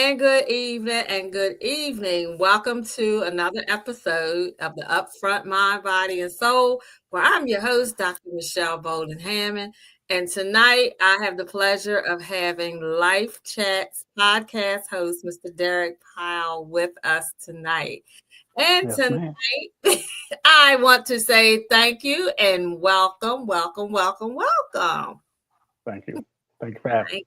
and good evening. Welcome to another episode of the Upfront Mind, Body, and Soul, where I'm your host, Dr. Michelle Bolden Hammond. And tonight I have the pleasure of having LifeChat Podcast host, Mr. Derek Powell, with us tonight. And Yes, tonight, ma'am. I want to say thank you and welcome, welcome, welcome, welcome. Thank you. Thank you for having me.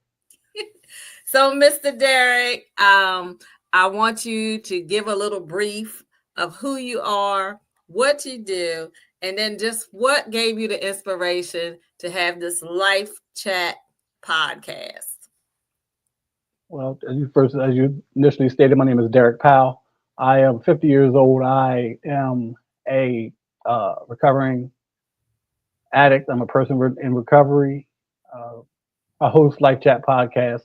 So, Mr. Derek, I want you to give a little brief of who you are, what you do, and then just what gave you the inspiration to have this Life Chat podcast. Well, as you initially stated, my name is Derek Powell. I am 50 years old. I am a recovering addict. I'm a person in recovery. Uh, I host LifeChat Podcast,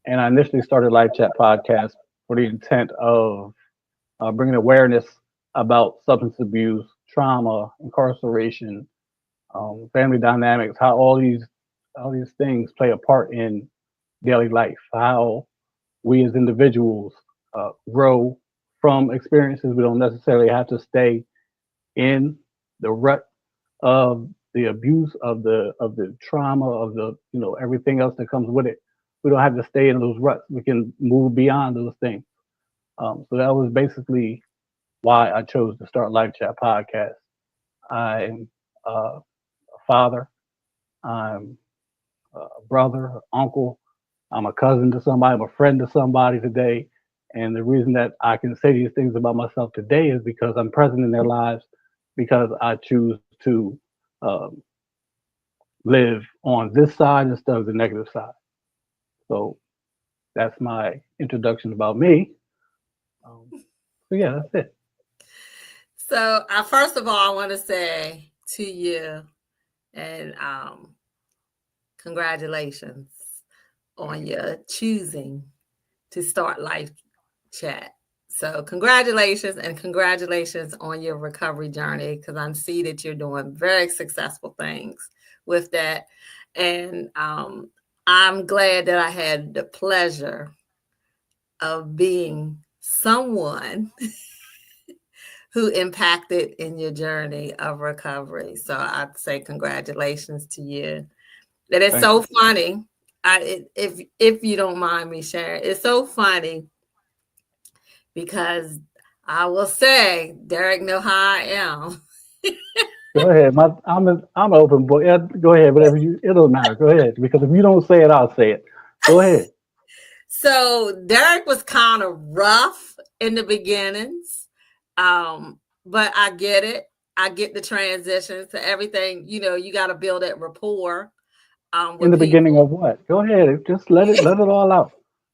and I initially started LifeChat Podcast for the intent of bringing awareness about substance abuse, trauma, incarceration, family dynamics, how all these things play a part in daily life, how we as individuals grow from experiences. We don't necessarily have to stay in the rut of the abuse, of the trauma, of the everything else that comes with it. We don't have to stay in those ruts. We can move beyond those things. So that was basically why I chose to start Life Chat Podcast. I'm a father. I'm a brother, uncle. I'm a cousin to somebody. I'm a friend to somebody today. And the reason that I can say these things about myself today is because I'm present in their lives, because I choose to um, live on this side instead of the negative side. So that's my introduction about me. Um, so yeah, that's it. So, first of all, I want to say to you and congratulations on your choosing to start Life Chat. So congratulations on your recovery journey because I see that you're doing very successful things with that. And I'm glad that I had the pleasure of being someone who impacted in your journey of recovery. So I'd say congratulations to you. That is Thank so you. funny. If you don't mind me sharing, it's so funny because I will say Derek know how I am. Go ahead. I'm an open book. Yeah, go ahead. Whatever you. It don't matter. Go ahead. Because if you don't say it, I'll say it. Go ahead. So Derek was kind of rough in the beginnings, but I get it. I get the transitions to everything. You know, you got to build that rapport In with the beginning people. of what? Go ahead. Just let it all out.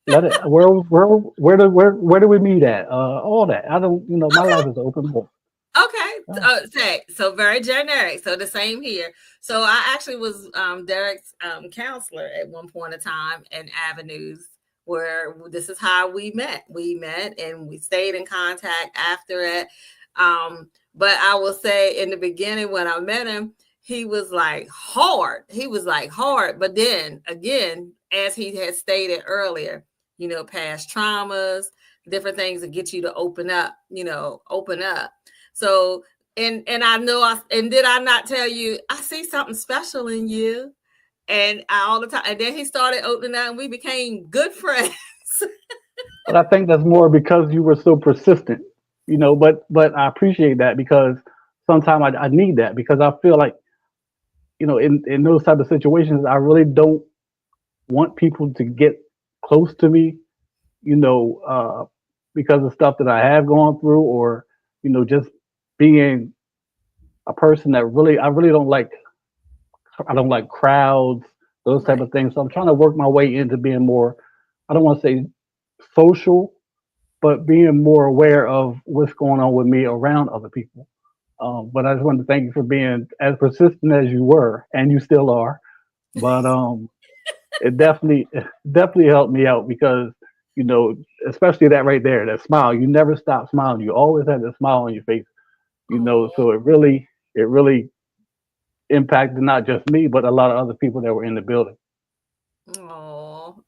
Let it. Where do we meet at? All that. I don't. My life is an open book. Okay. Oh, So very generic. So the same here. So I actually was Derek's counselor at one point in time in Avenues where this is how we met. We met and we stayed in contact after it. But I will say in the beginning when I met him, he was like hard. He was like hard. But then again, as he had stated earlier, past traumas, different things that get you to open up. So and I know and did I not tell you I see something special in you and all the time and then he started opening up and we became good friends. but I think that's more because you were so persistent. But I appreciate that because sometimes I need that because I feel like in those type of situations I really don't want people to get close to me. You know, because of stuff that I have gone through, or just being a person that I really don't like. I don't like crowds, those type Right. of things. So I'm trying to work my way into being more. I don't want to say social, but being more aware of what's going on with me around other people. But I just wanted to thank you for being as persistent as you were, and you still are. But it definitely helped me out because you know, especially that right there, that smile. You never stop smiling. You always had that smile on your face. Oh, So it really impacted not just me, but a lot of other people that were in the building.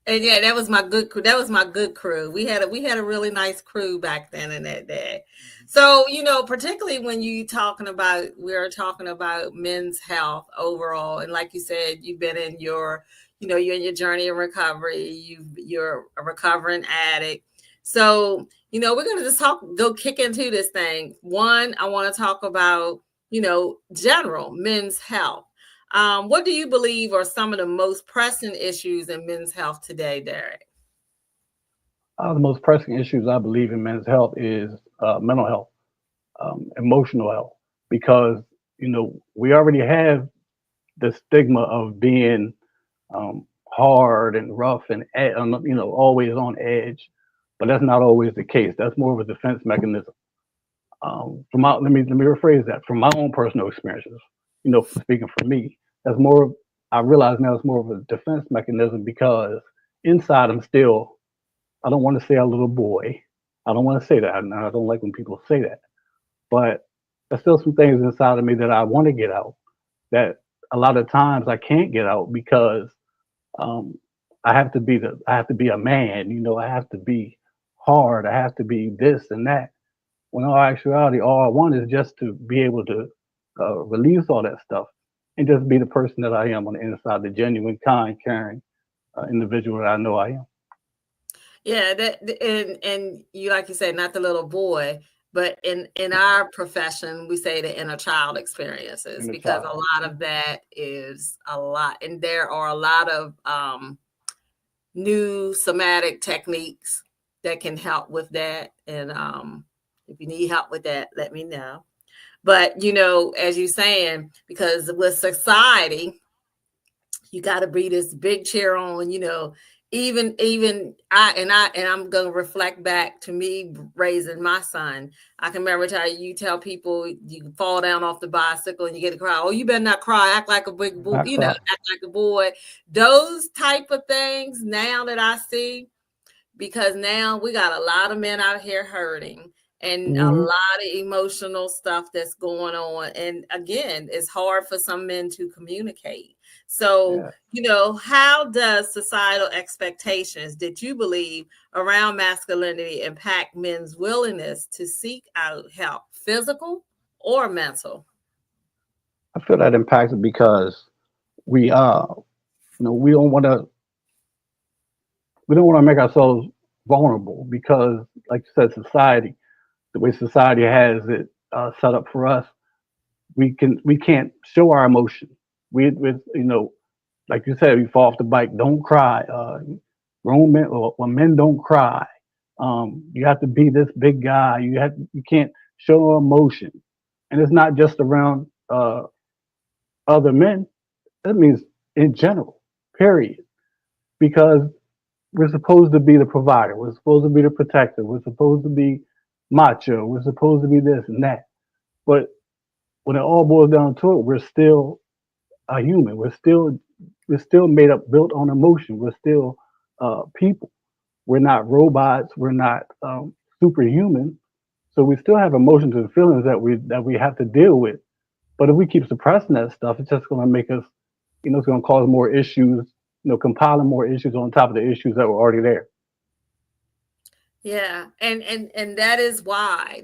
And yeah, that was my good crew. That was my good crew. We had a really nice crew back then in that day. So, particularly when we're talking about men's health overall, and like you said, you've been in you're in your journey of recovery. You're a recovering addict. So, we're gonna just go kick into this thing. One, I want to talk about, general men's health. What do you believe are some of the most pressing issues in men's health today, Derek? The most pressing issues I believe in men's health is mental health, emotional health, because we already have the stigma of being hard and rough and always on edge, but that's not always the case. That's more of a defense mechanism. Let me rephrase that. From my own personal experiences, speaking for me, that's more. I realize now it's more of a defense mechanism because inside I'm still. I don't want to say a little boy. I don't want to say that. And I don't like when people say that. But there's still some things inside of me that I want to get out. That a lot of times I can't get out because um, I have to be a man. I have to be hard. I have to be this and that. When in all actuality, all I want is just to be able to release all that stuff and just be the person that I am on the inside, the genuine, kind, caring individual that I know I am. Yeah, and you, like you said, not the little boy, but in our profession, we say the inner child experiences, In a because a child. lot of that is a lot, and there are a lot of new somatic techniques that can help with that. And if you need help with that, let me know. But as you're saying, because with society, you got to be this big cheer on, even I'm going to reflect back to me raising my son. I can remember how you tell people you fall down off the bicycle and you get a cry, oh, you better not cry, act like a big boy, Not cry. act like a boy. Those type of things now that I see, because now we got a lot of men out here hurting and a Hmm. lot of emotional stuff that's going on. And again, it's hard for some men to communicate. So, Yeah. how does societal expectations that you believe around masculinity impact men's willingness to seek out help, physical or mental? I feel that impacts it because we we don't want to make ourselves vulnerable because, like you said, society, the way society has it set up for us, we can't show our emotion. We like you said, you fall off the bike, don't cry. Grown men or men don't cry. You have to be this big guy. You can't show emotion, and it's not just around other men. That means in general, period. Because we're supposed to be the provider. We're supposed to be the protector. We're supposed to be macho. We're supposed to be this and that. But when it all boils down to it, we're still a human. We're still made up, built on emotion. We're still people. We're not robots. We're not superhuman. So we still have emotions and feelings that we have to deal with. But if we keep suppressing that stuff, it's just going to make us, it's going to cause more issues. Compiling more issues on top of the issues that were already there. Yeah, and that's why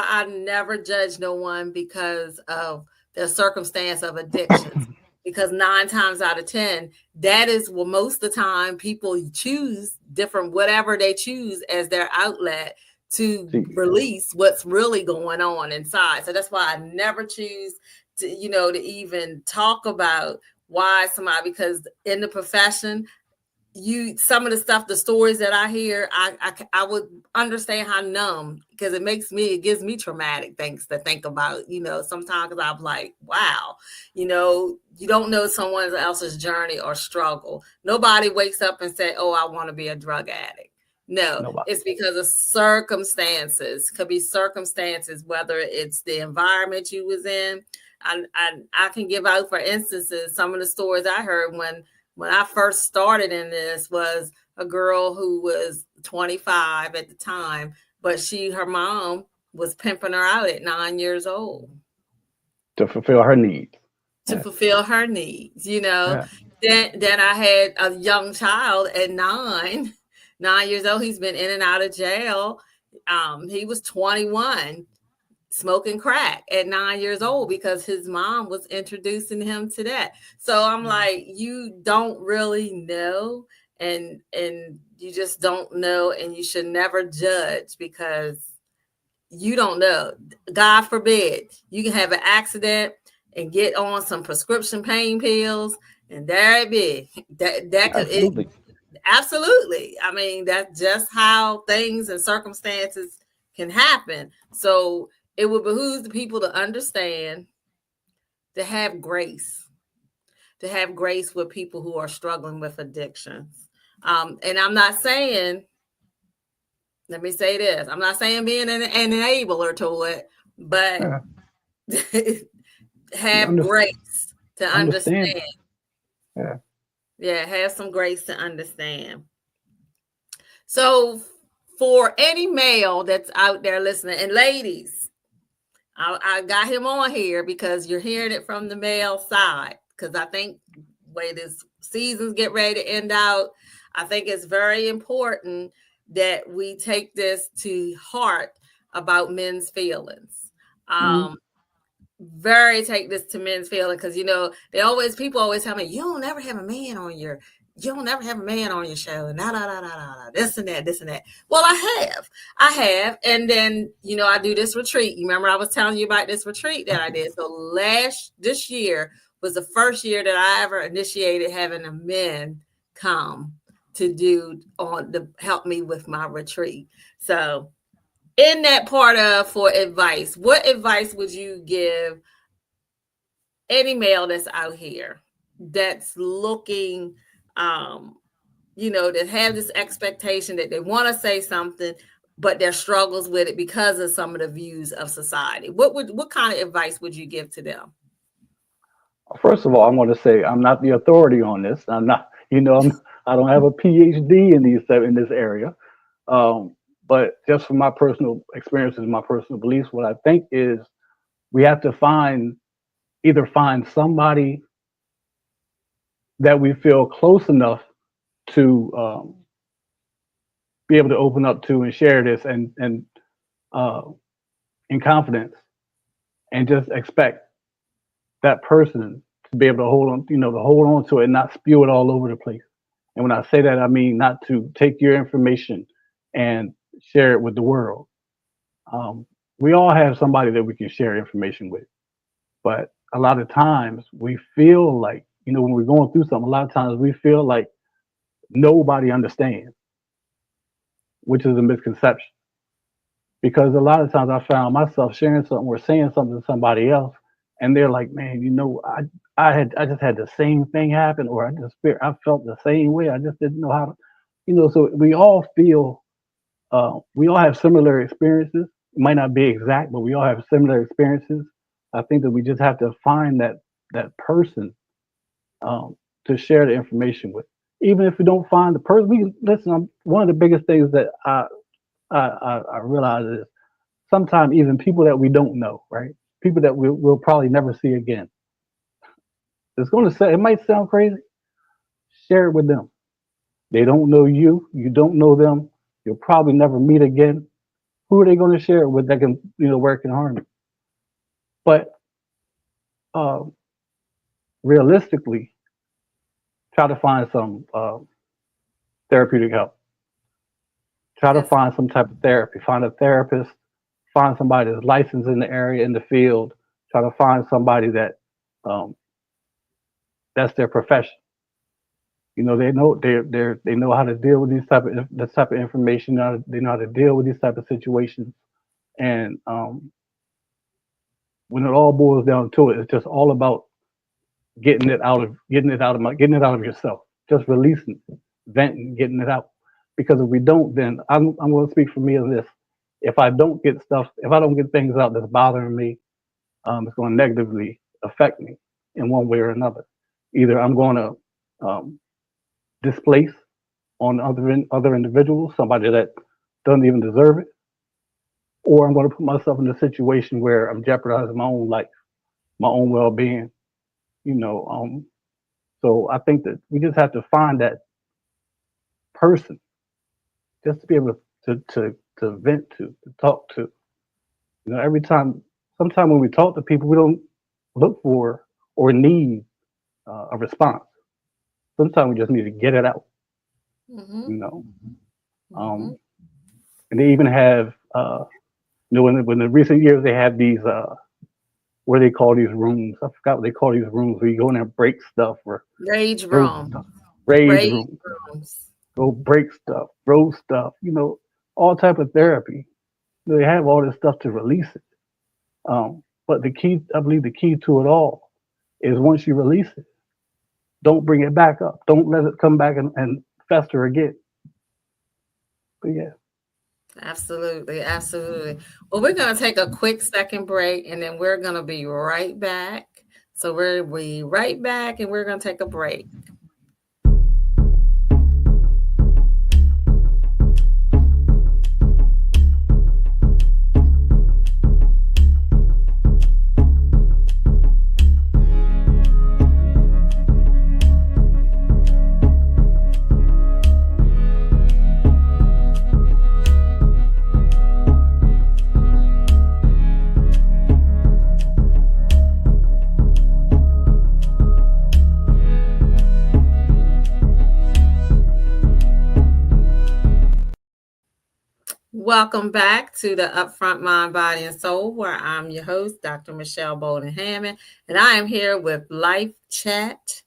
I never judge no one because of their circumstance of addictions. Because 9 times out of 10, that is what most of the time people choose different whatever they choose as their outlet to See, release what's really going on inside. So that's why I never choose to even talk about why somebody, because in the profession, some of the stories that I hear, I would understand how numb, because it gives me traumatic things to think about. Sometimes I'm like, wow, you don't know someone else's journey or struggle. Nobody wakes up and say, oh, I want to be a drug addict. No, nobody. it's because of circumstances. Could be circumstances, whether it's the environment you was in. I can give out, for instances, some of the stories I heard when I first started in this was a girl who was 25 at the time, but her mom was pimping her out at 9 years old To fulfill her needs. to Yeah, fulfill her needs. yeah. Then I had a young child at 9 years old. He's been in and out of jail. He was 21 smoking crack at 9 years old because his mom was introducing him to that. So I'm like, you don't really know, and you just don't know, and you should never judge because you don't know. God forbid you can have an accident and get on some prescription pain pills, and there it be. That could it, Absolutely. absolutely. I mean, that's just how things and circumstances can happen. So it would behoove the people to understand, to have grace, with people who are struggling with addictions. And I'm not saying, let me say this, I'm not saying being an enabler to it, but Yeah. have Under, grace to understand. understand. Yeah. Yeah, have some grace to understand. So, for any male that's out there listening, and ladies, I got him on here because you're hearing it from the male side. Because I think way this seasons get ready to end out, I think it's very important that we take this to heart about men's feelings. Mm-hmm. Very take this to men's feeling, because people always tell me, you don't ever have a man on your show, and this and that, well, I have, and then I do this retreat. You remember I was telling you about this retreat that I did. So this year was the first year that I ever initiated having a men come to help me with my retreat. So in that part of for advice, what advice would you give any male that's out here that's looking, that have this expectation that they want to say something, but their struggles with it because of some of the views of society? What kind of advice would you give to them? First of all, I'm going to say I'm not the authority on this. I'm not, I don't have a PhD in this area. Um, but just from my personal experiences, my personal beliefs, what I think is we have to either find somebody that we feel close enough to be able to open up to and share this and uh, in confidence, and just expect that person to be able to hold on to it and not spew it all over the place. And when I say that, I mean not to take your information and share it with the world. Um, we all have somebody that we can share information with, but a lot of times we feel like, when we're going through something, a lot of times we feel like nobody understands, which is a misconception. Because a lot of times I found myself sharing something or saying something to somebody else, and they're like, "Man, I just had the same thing happen, or I felt the same way. I just didn't know how to, So we all have similar experiences. It might not be exact, but we all have similar experiences. I think that we just have to find that person to share the information with. Even if we don't find the person, we listen. One of the biggest things that I realize is sometimes even people that we don't know, right? People that we'll probably never see again. It's going to say, it might sound crazy. Share it with them. They don't know you. You don't know them. You'll probably never meet again. Who are they going to share it with that can, work in harmony? But uh, realistically, try to find some therapeutic help. Try to That's find some type of therapy. Find a therapist. Find somebody that's licensed in the area, in the field. Try to find somebody um, that's their profession. They know how to deal with this type of information. They know how to deal with these type of situations. And when it all boils down to it, it's just all about getting it out of yourself. Just releasing, venting, getting it out. Because if we don't, then I'm going to speak for me on this. If I don't get things out that's bothering me, it's going to negatively affect me in one way or another. Either I'm going to displace on other individuals, somebody that doesn't even deserve it, or I'm going to put myself in a situation where I'm jeopardizing my own life, my own well-being. You know, um, So I think that we just have to find that person just to be able to vent to talk to. Every time, sometimes when we talk to people, we don't look for or need a response. Sometimes we just need to get it out. Mm-hmm. You know, Mm-hmm. um, and they even have when the recent years they have these what do they call these rooms? I forgot what they call these rooms where you go in there and break stuff or Rage throw room. stuff. Rage Rage rooms. rooms. Go break stuff, throw stuff. All type of therapy. They have all this stuff to release it. But the key, I believe, the key to it all is once you release it, don't bring it back up. Don't let it come back and fester again. But yeah. Absolutely. Absolutely. Well, we're going to take a quick second break and then we're going to be right back. So we'll be right back and we're going to take a break. Welcome back to the Upfront Mind, Body, and Soul, where I'm your host, Dr. Michelle Bolden Hammond, and I am here with LifeChat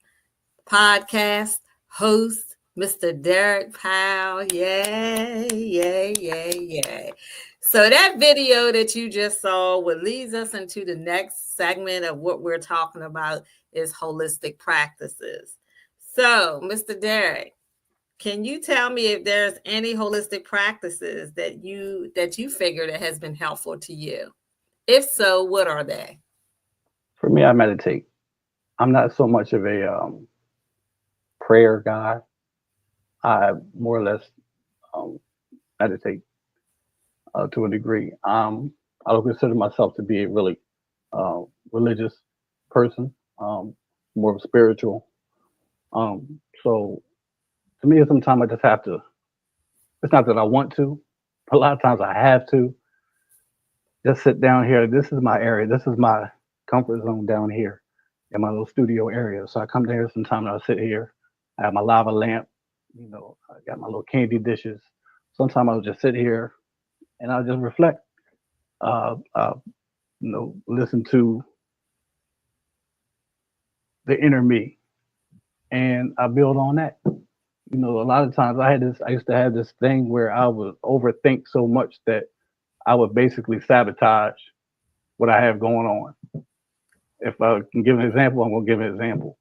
Podcast host, Mr. Derek Powell. Yay, yay, yay, yay. So that video that you just saw, what leads us into the next segment of what we're talking about is holistic practices. So, Mr. Derek, can you tell me if there's any holistic practices that you figure that has been helpful to you? If so, what are they? For me, I meditate. I'm not so much of a prayer guy. I more or less um, meditate to a degree. I don't consider myself to be a really uh, religious person, more of spiritual. So to me, sometimes I just have to. It's not that I want to. A lot of times I have to just sit down here. This is my area. This is my comfort zone down here in my little studio area. So I come down here sometimes. I sit here. I have my lava lamp. I got my little candy dishes. Sometimes I'll just sit here and I'll just reflect. Uh, uh, listen to the inner me, and I build on that. A lot of times I used to have this thing where I would overthink so much that I would basically sabotage what I have going on. If I can give an example, I'm gonna give an example.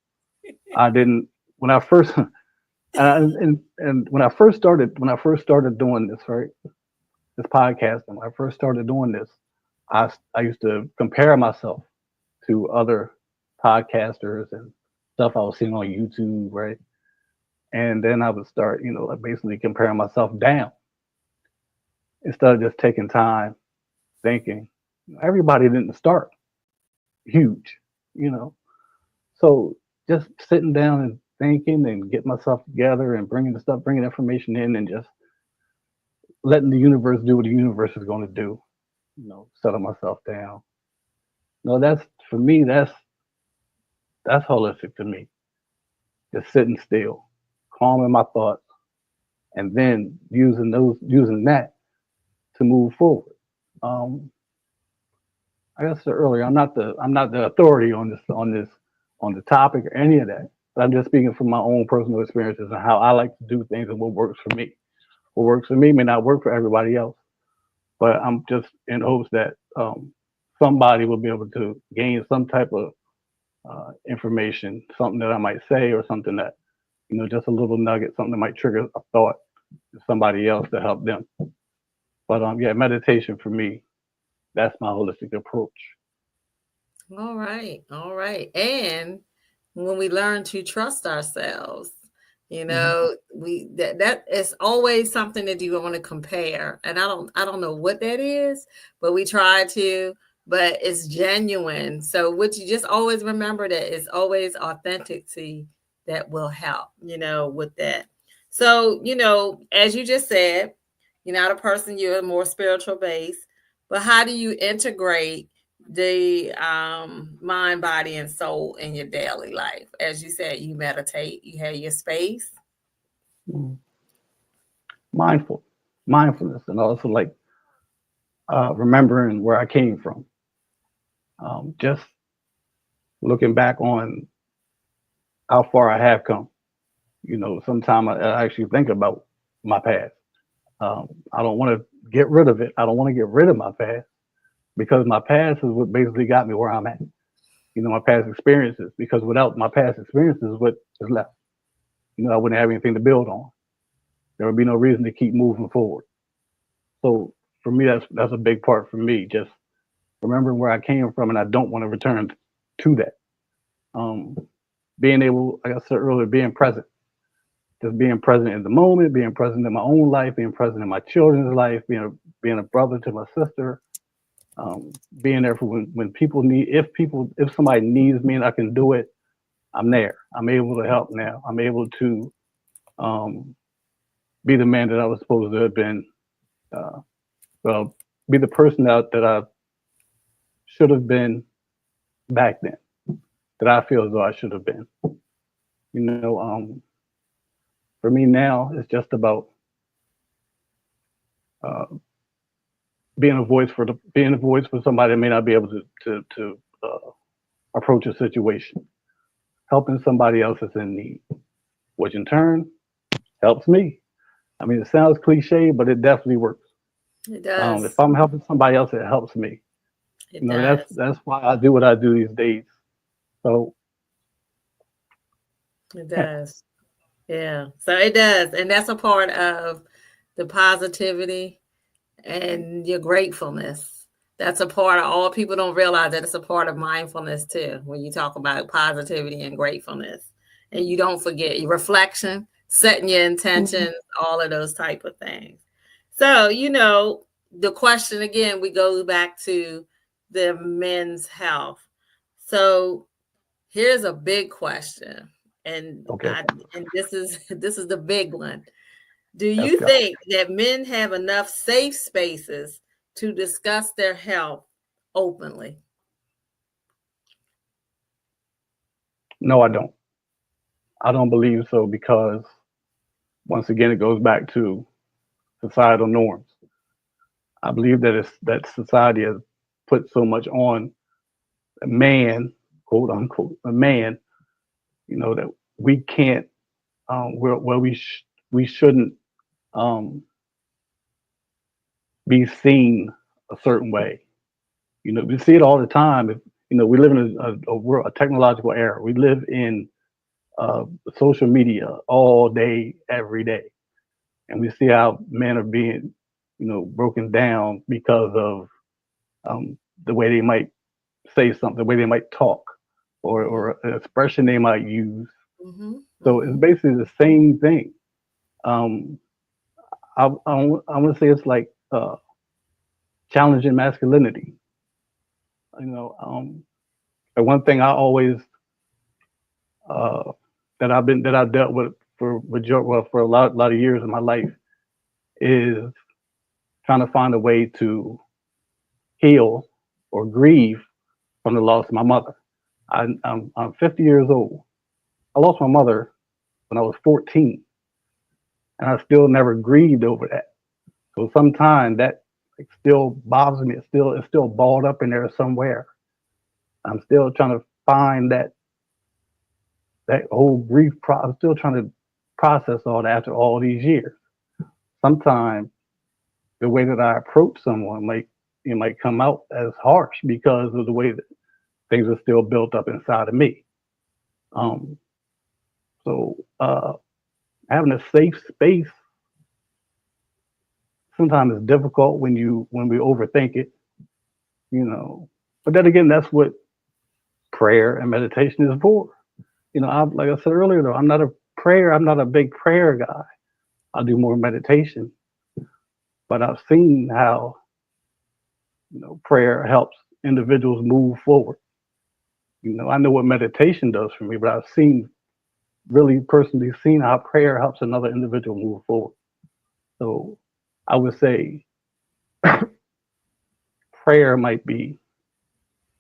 I didn't when I first and when I first started doing this, right, this podcast, and when I first started doing this, I used to compare myself to other podcasters and stuff I was seeing on YouTube, right? And then I would start, like basically comparing myself down instead of just taking time thinking. Everybody didn't start huge, you know. So just sitting down and thinking and getting myself together and bringing information in and just letting the universe do what the universe is going to do, settle myself down. No, that's for me. That's holistic to me. Just sitting still, calming my thoughts, and then using that to move forward. Um, like I said earlier, I'm not the authority on the topic or any of that. But I'm just speaking from my own personal experiences and how I like to do things and what works for me. What works for me may not work for everybody else, but I'm just in hopes that somebody will be able to gain some type of information, something that I might say, or something that just a little nugget, something that might trigger a thought to somebody else to help them. But yeah, meditation for me, that's my holistic approach. All right. All right. And when we learn to trust ourselves, Hmm. we that is always something that you want to compare. And I don't know what that is, but we try to, but it's genuine. So what you just always remember that it's always authenticity that will help, with that. So, as you just said, you're not a person, you're a more spiritual base, but how do you integrate the mind, body, and soul in your daily life? As you said, you meditate, you have your space. Mm. Mindful, mindfulness, and also like remembering where I came from. Just looking back on how far I have come. Sometimes I actually think about my past. I don't want to get rid of it. I don't want to get rid of my past because my past is what basically got me where I'm at. My past experiences, because without my past experiences, what is left? I wouldn't have anything to build on. There would be no reason to keep moving forward. So for me, that's a big part for me. Just remembering where I came from, and I don't want to return to that. Um, Being able, like I said earlier, being present, just being present in the moment, being present in my own life, being present in my children's life, being a brother to my sister, being there for when people need, if somebody needs me and I can do it, I'm there. I'm able to help now. I'm able to um, be the man that I was supposed to have been. Uh, well, be the person that I should have been back then. That I feel as though I should have been. You know, for me now, it's just about uh, being a voice for somebody that may not be able to approach a situation, helping somebody else that's in need, which in turn helps me. I mean, it sounds cliche, but it definitely works. It If does. I'm helping somebody else, it helps me. It That's does. that's why I do what I do these days. So It yeah, does. Yeah. So it does. And that's a part of the positivity and your gratefulness. That's a part of all people don't realize that it's a part of mindfulness too. When you talk about positivity and gratefulness, and you don't forget your reflection, setting your mhm, intentions, all of those type of things. So, the question again, we go back to the men's health. So here's a big question, and okay, I and this is the big one. Do let's you go. think that men have enough safe spaces to discuss their health openly? No, I don't. I don't believe so because once again, it goes back to societal norms. I believe that society has put so much on a man, quote unquote, a man, that we can't, where we shouldn't um, be seen a certain way. We see it all the time. We live in a world, a technological era. We live in uh, social media all day, every day, and we see how men are being, broken down because of the way they might say something, the way they might talk, Hmm. or an expression they might use. Hmm. So it's Hmm. basically the same thing. Um, I want to say it's like challenging masculinity. You know, the one thing I always uh, that I've dealt with for a lot of years in my life is trying to find a way to heal or grieve from the loss of my mother. I'm 50 years old. I lost my mother when I was 14, and I still never grieved over that. So sometimes that like, still bothers me. It's still balled up in there somewhere. I'm still trying to find that whole grief process. I'm still trying to process all that after all these years. Sometimes the way that I approach someone might come out as harsh because of the way that things are still built up inside of me. Um, so having a safe space sometimes is difficult when we overthink it, you know. But then again, that's what prayer and meditation is for. Like I said earlier, though, I'm not a big prayer guy. I do more meditation, but I've seen how prayer helps individuals move forward. I know what meditation does for me, but I've seen really personally seen how prayer helps another individual move forward. So I would say prayer might be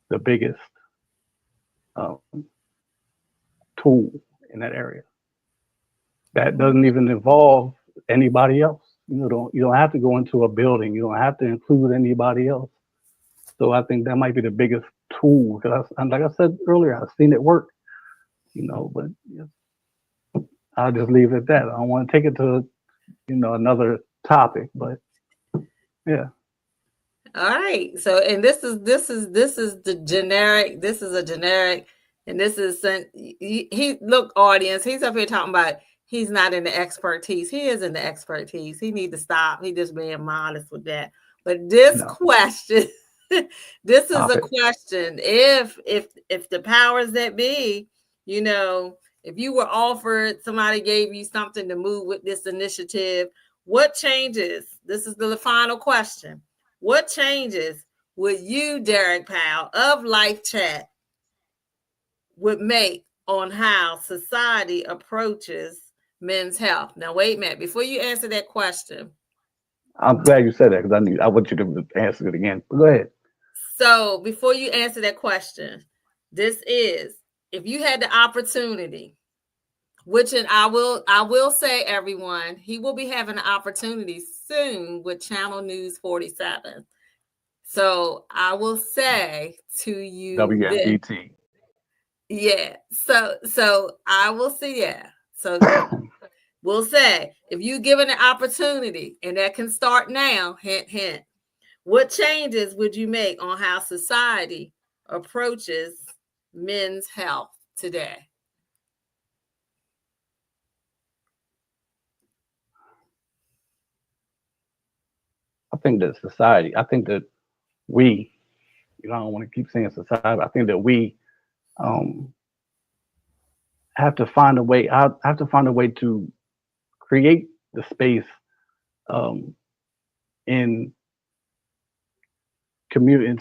the biggest um, tool in that area. That doesn't even involve anybody else. You don't have to go into a building. You don't have to include anybody else. So I think that might be the biggest tool. Because like I said earlier, I've seen it work. But I'll just leave it at that. I don't want to take it to another topic, but yeah. All right. So, and this is the generic. This is a generic, and this is he look, audience. He's up here talking about he's not in the expertise. He is in the expertise. He need to stop. He just being modest with that. But this question, this is a question. If the powers that be, if you were offered, somebody gave you something to move with this initiative, what changes? This is the final question. What changes would you, Derek Powell of LifeChat, would make on how society approaches men's health? Now, wait a minute. Before you answer that question. I'm glad you said that because I want you to answer it again. But go ahead. So before you answer that question, this is, if you had the opportunity, which I will say, everyone, he will be having an opportunity soon with Channel News 47. So I will say to you, WNBT. Yeah. So I will see. Yeah. So we'll say, if you given an opportunity, and that can start now, hint, hint, what changes would you make on how society approaches men's health today? I think that we, I don't want to keep saying society, I think that we have to find a way. I have to find a way to create the space in community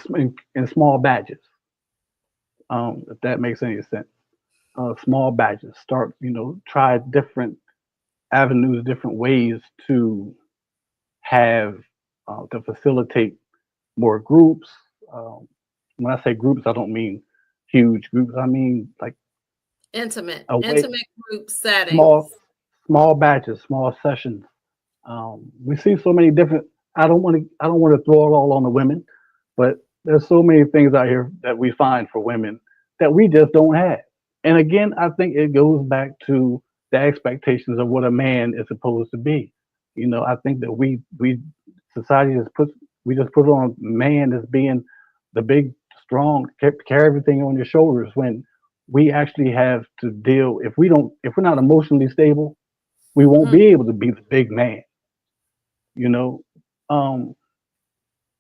in small batches. If that makes any sense. Small batches. Start, try different avenues, different ways to have to facilitate more groups. When I say groups, I don't mean huge groups. I mean like intimate group settings. Small batches, small sessions. We see so many different. I don't want to throw it all on the women, but there's so many things out here that we find for women that we just don't have. And again, I think it goes back to the expectations of what a man is supposed to be. I think that society just put on man as being the big, strong, carry everything on your shoulders when we actually have to deal. If we're not emotionally stable, we won't be able to be the big man.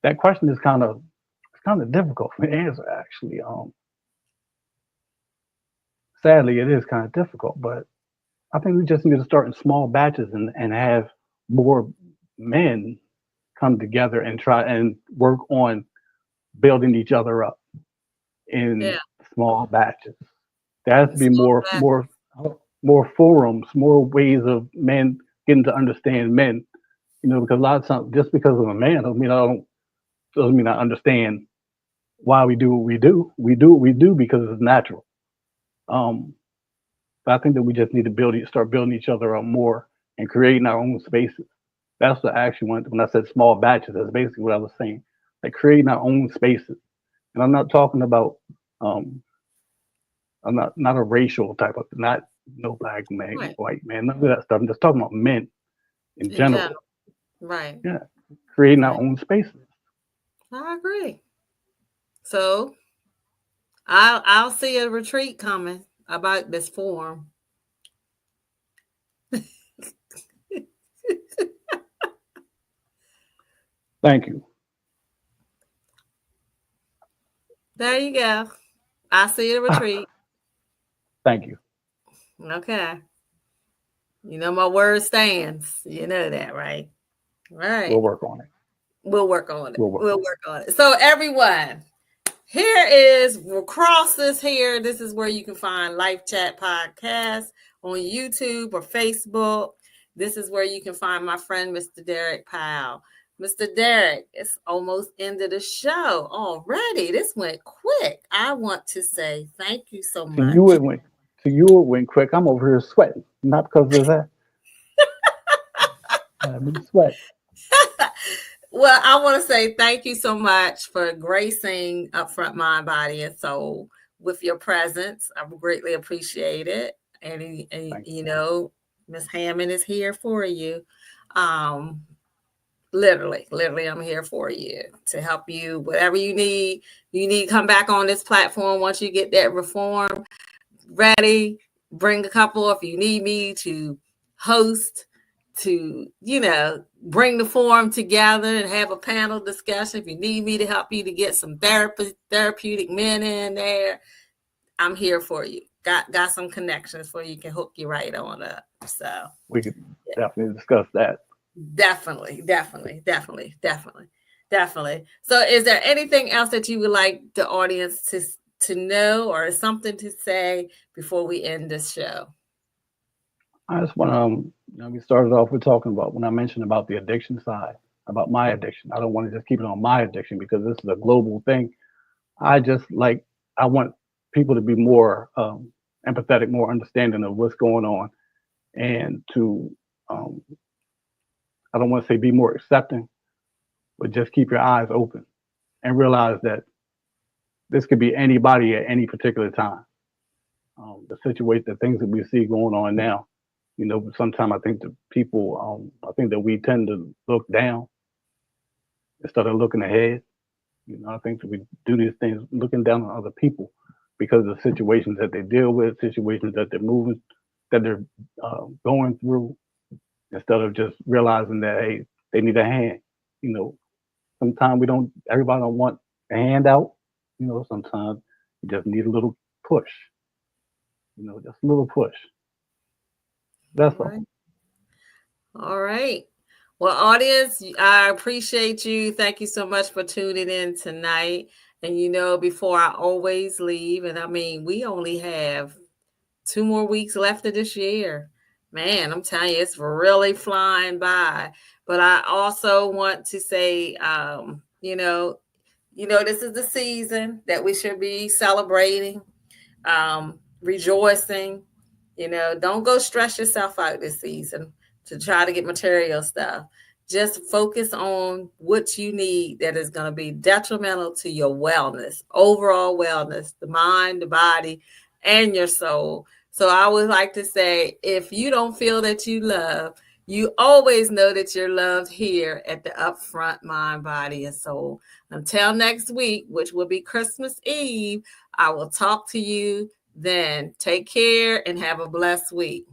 That question is kind of difficult for me to answer, actually. Sadly, it is kind of difficult, but I think we just need to start in small batches and have more men come together and try and work on building each other up in small batches. There has to be more forums, more ways of men getting to understand men. Because a lot of times, just because I'm a man doesn't mean I understand why we do what we do. We do what we do because it's natural. But I think that we just need to start building each other up more and creating our own spaces. That's what I actually wanted when I said small batches. That's basically what I was saying, like creating our own spaces. And I'm not talking about I'm not a racial type of, not no black man, white man, none of that stuff. I'm just talking about men in general. Right. Yeah, creating our own spaces. I agree. So I'll see a retreat coming about this forum. Thank you. There you go. I see a retreat. Thank you. Okay. My word stands. You know that, right? Right. We'll work on it. We'll work on it. So everyone, we'll cross this here. This is where you can find LifeChat Podcast on YouTube or Facebook, this is where you can find my friend, Mr. Derek Powell. Mr. Derek, it's almost end of the show already. This went quick. I want to say thank you so To much. you it went. To you it went quick. I'm over here sweating, not because of that. I've been sweating. Well, I want to say thank you so much for gracing Upfront Mind, Body, and Soul with your presence. I greatly appreciate it. And Thank you know, Miss Hammond is here for you. Um, literally, I'm here for you to help you. Whatever you need to come back on this platform once you get that reform ready. Bring a couple if you need me to host, to, you know, bring the forum together and have a panel discussion. If you need me to help you to get some therapeutic men in there, I'm here for you. Got some connections for you, can hook you right on up. So we could definitely discuss that. Definitely. So is there anything else that you would like the audience to know, or something to say before we end this show? I just want to, we started off with talking about when I mentioned about the addiction side, about my addiction. I don't want to just keep it on my addiction because this is a global thing. I just like, I want people to be more empathetic, more understanding of what's going on, and to, um, I don't want to say be more accepting, but just keep your eyes open and realize that this could be anybody at any particular time. The situation, the things that we see going on now, sometimes I think that people, I think that we tend to look down instead of looking ahead. I think that we do these things looking down on other people because of the situations that they deal with, situations that they're moving, that they're going through, instead of just realizing that, hey, they need a hand. Sometimes everybody don't want a handout. Sometimes you just need a little push. Just a little push. That's all. All right. Well, audience, I appreciate you. Thank you so much for tuning in tonight. And before I always leave, and I mean, we only have 2 more weeks left of this year. Man, I'm telling you, it's really flying by. But I also want to say, this is the season that we should be celebrating, rejoicing. Don't go stress yourself out this season to try to get material stuff. Just focus on what you need that is going to be detrimental to your wellness, overall wellness, the mind, the body, and your soul. So I would like to say, if you don't feel that you love, you always know that you're loved here at the Upfront Mind, Body, and Soul. Until next week, which will be Christmas Eve, I will talk to you then. Take care and have a blessed week.